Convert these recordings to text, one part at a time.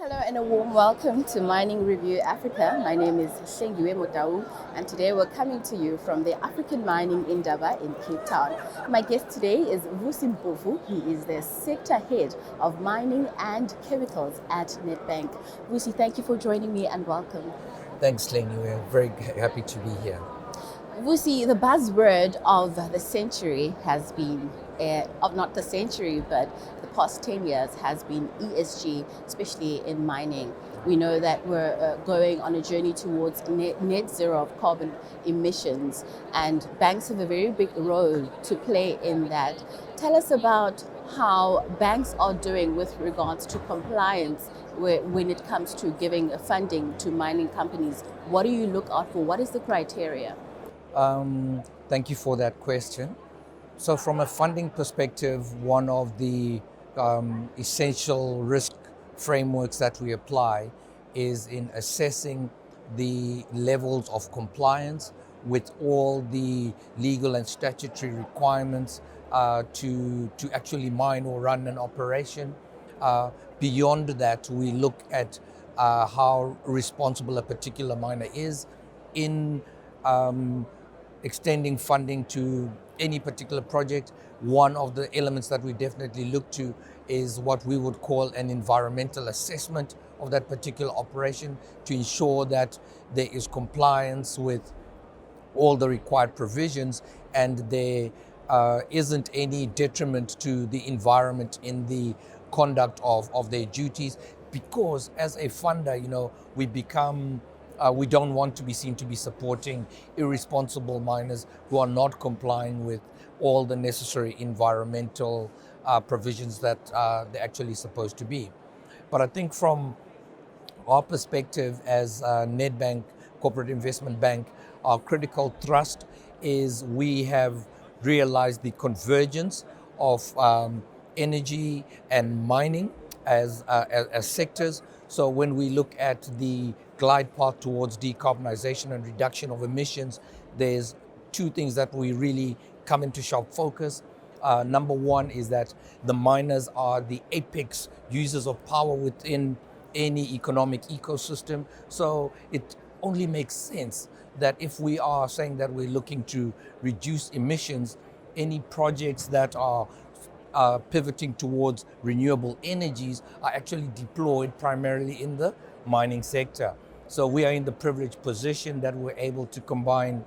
Hello and a warm welcome to Mining Review Africa. My name is Shengiwe Motau and today we're coming to you from the African Mining Indaba in Cape Town. My guest today is Vusi Mpofu. He is the sector head of mining and chemicals at Nedbank. Vusi, thank you for joining me and welcome. Thanks, Lenny. We're very happy to be here. Vusi, the buzzword of the century has been, of not the century, but the past 10 years has been ESG, especially in mining. We know that we're going on a journey towards net zero of carbon emissions, and banks have a very big role to play in that. Tell us about how banks are doing with regards to compliance when it comes to giving funding to mining companies. What do you look out for? What is the criteria? Thank you for that question. So, from a funding perspective, one of the essential risk frameworks that we apply is in assessing the levels of compliance with all the legal and statutory requirements to actually mine or run an operation. Uh, Beyond that, we look at how responsible a particular miner is in um, extending funding to any particular project. One of the elements that we definitely look to is what we would call an environmental assessment of that particular operation to ensure that there is compliance with all the required provisions and there isn't any detriment to the environment in the conduct of their duties. Because as a funder, we become we don't want to be seen to be supporting irresponsible miners who are not complying with all the necessary environmental provisions that they're actually supposed to be. But I think from our perspective as Nedbank Corporate Investment Bank, our critical thrust is we have realized the convergence of energy and mining as sectors. So when we look at the glide path towards decarbonization and reduction of emissions, there's two things that we really come into sharp focus. Number one is that the miners are the apex users of power within any economic ecosystem. So it only makes sense that if we are saying that we're looking to reduce emissions, any projects that are pivoting towards renewable energies are actually deployed primarily in the mining sector. So we are in the privileged position that we're able to combine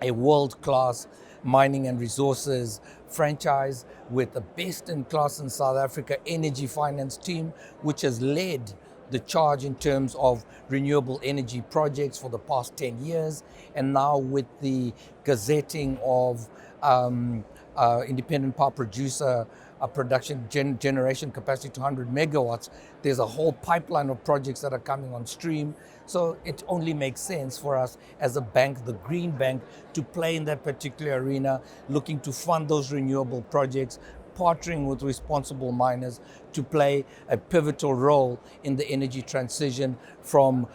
a world-class mining and resources franchise with the best in class in South Africa energy finance team, which has led the charge in terms of renewable energy projects for the past 10 years. And now with the gazetting of independent power producer production generation capacity to 100 megawatts, there's a whole pipeline of projects that are coming on stream. So it only makes sense for us as a bank, the Green Bank, to play in that particular arena, looking to fund those renewable projects, partnering with responsible miners to play a pivotal role in the energy transition from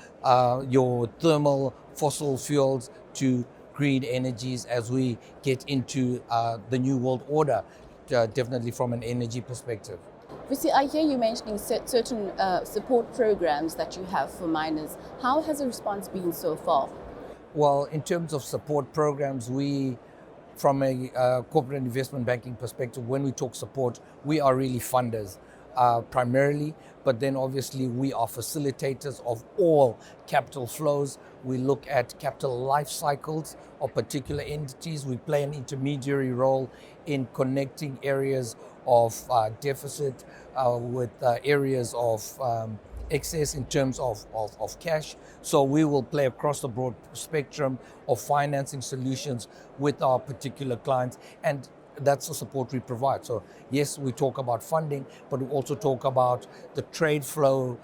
your thermal fossil fuels to green energies as we get into the new world order, definitely from an energy perspective. Vusi, I hear you mentioning certain support programs that you have for miners. How has the response been so far? Well, in terms of support programs, we, from a corporate investment banking perspective, when we talk support, we are really funders primarily, but then obviously we are facilitators of all capital flows. We look at capital life cycles of particular entities. We play an intermediary role in connecting areas of deficit with areas of excess in terms of cash. So we will play across the broad spectrum of financing solutions with our particular clients, and that's the support we provide. So yes, we talk about funding, but we also talk about the trade flow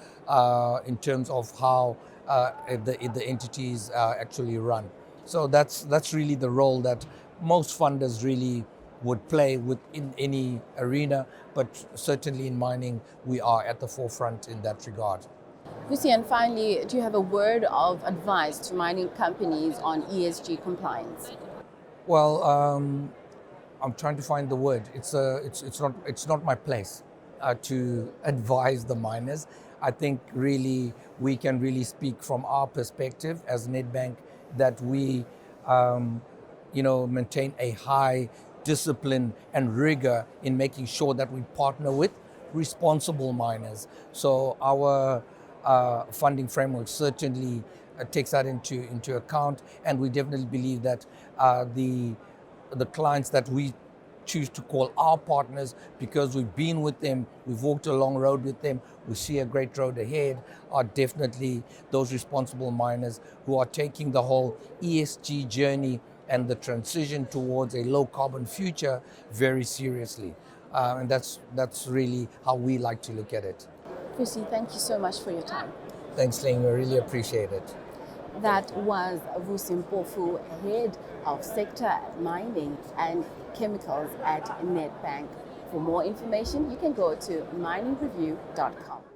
in terms of how the entities actually run. So that's really the role that most funders really would play within any arena, but certainly in mining, we are at the forefront in that regard. Vusi, and finally, do you have a word of advice to mining companies on ESG compliance? Well, I'm trying to find the word. It's not my place to advise the miners. I think really we can really speak from our perspective as Nedbank that we, um, maintain a high discipline and rigor in making sure that we partner with responsible miners. So our funding framework certainly takes that into account, and we definitely believe that the clients that we choose to call our partners because we've been with them, we've walked a long road with them, we see a great road ahead, are definitely those responsible miners who are taking the whole ESG journey and the transition towards a low carbon future very seriously. And that's really how we like to look at it. Vusi, thank you so much for your time. Thanks, Ling. I really appreciate it. That was Vusi Mpofu, head of sector mining and chemicals at Nedbank. For more information, you can go to miningreview.com.